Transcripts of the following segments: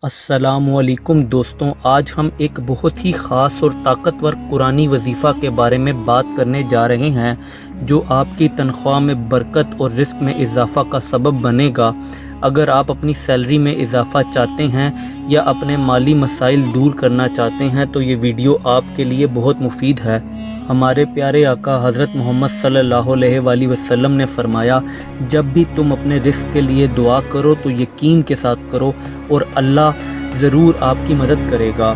السلام علیکم دوستوں، آج ہم ایک بہت ہی خاص اور طاقتور قرآنی وظیفہ کے بارے میں بات کرنے جا رہے ہیں جو آپ کی تنخواہ میں برکت اور رزق میں اضافہ کا سبب بنے گا۔ اگر آپ اپنی سیلری میں اضافہ چاہتے ہیں یا اپنے مالی مسائل دور کرنا چاہتے ہیں تو یہ ویڈیو آپ کے لیے بہت مفید ہے۔ ہمارے پیارے آقا حضرت محمد صلی اللہ علیہ وآلہ وسلم نے فرمایا، جب بھی تم اپنے رزق کے لیے دعا کرو تو یقین کے ساتھ کرو اور اللہ ضرور آپ کی مدد کرے گا۔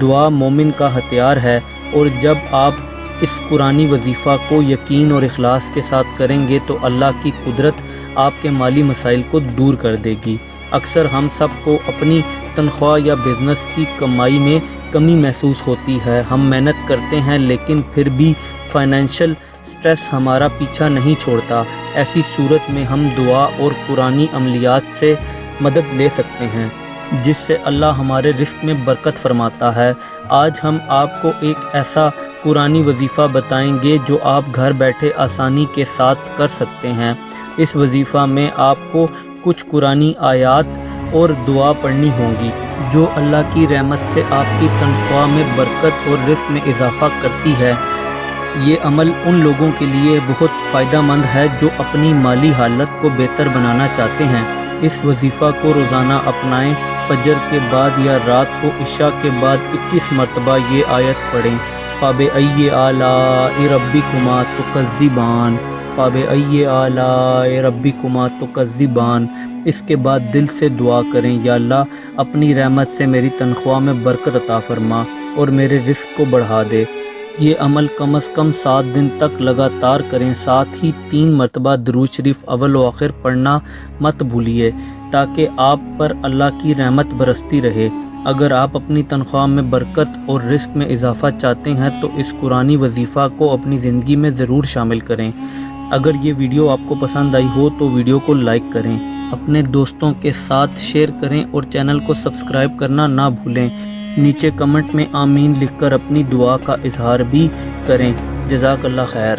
دعا مومن کا ہتھیار ہے، اور جب آپ اس قرآنی وظیفہ کو یقین اور اخلاص کے ساتھ کریں گے تو اللہ کی قدرت آپ کے مالی مسائل کو دور کر دے گی۔ اکثر ہم سب کو اپنی تنخواہ یا بزنس کی کمائی میں کمی محسوس ہوتی ہے۔ ہم محنت کرتے ہیں لیکن پھر بھی فائنینشیل سٹریس ہمارا پیچھا نہیں چھوڑتا۔ ایسی صورت میں ہم دعا اور قرآنی عملیات سے مدد لے سکتے ہیں جس سے اللہ ہمارے رزق میں برکت فرماتا ہے۔ آج ہم آپ کو ایک ایسا قرآنی وظیفہ بتائیں گے جو آپ گھر بیٹھے آسانی کے ساتھ کر سکتے ہیں۔ اس وظیفہ میں آپ کو کچھ قرآنی آیات اور دعا پڑھنی ہوں گی جو اللہ کی رحمت سے آپ کی تنخواہ میں برکت اور رزق میں اضافہ کرتی ہے۔ یہ عمل ان لوگوں کے لیے بہت فائدہ مند ہے جو اپنی مالی حالت کو بہتر بنانا چاہتے ہیں۔ اس وظیفہ کو روزانہ اپنائیں۔ فجر کے بعد یا رات کو عشاء کے بعد 21 مرتبہ یہ آیت پڑھیں، فَبِأَيِّ آلَاءِ رَبِّكُمَا تُكَذِّبَانِ، فَبِأَيِّ آلَاءِ رَبِّكُمَا تُكَذِّبَانِ۔ اس کے بعد دل سے دعا کریں، یا اللہ اپنی رحمت سے میری تنخواہ میں برکت عطا فرما اور میرے رزق کو بڑھا دے۔ یہ عمل کم از کم 7 دن تک لگاتار کریں۔ ساتھ ہی 3 مرتبہ درود شریف اول و آخر پڑھنا مت بھولیے تاکہ آپ پر اللہ کی رحمت برستی رہے۔ اگر آپ اپنی تنخواہ میں برکت اور رزق میں اضافہ چاہتے ہیں تو اس قرآنی وظیفہ کو اپنی زندگی میں ضرور شامل کریں۔ اگر یہ ویڈیو آپ کو پسند آئی ہو تو ویڈیو کو لائک کریں، اپنے دوستوں کے ساتھ شیئر کریں اور چینل کو سبسکرائب کرنا نہ بھولیں۔ نیچے کمنٹ میں آمین لکھ کر اپنی دعا کا اظہار بھی کریں۔ جزاک اللہ خیر۔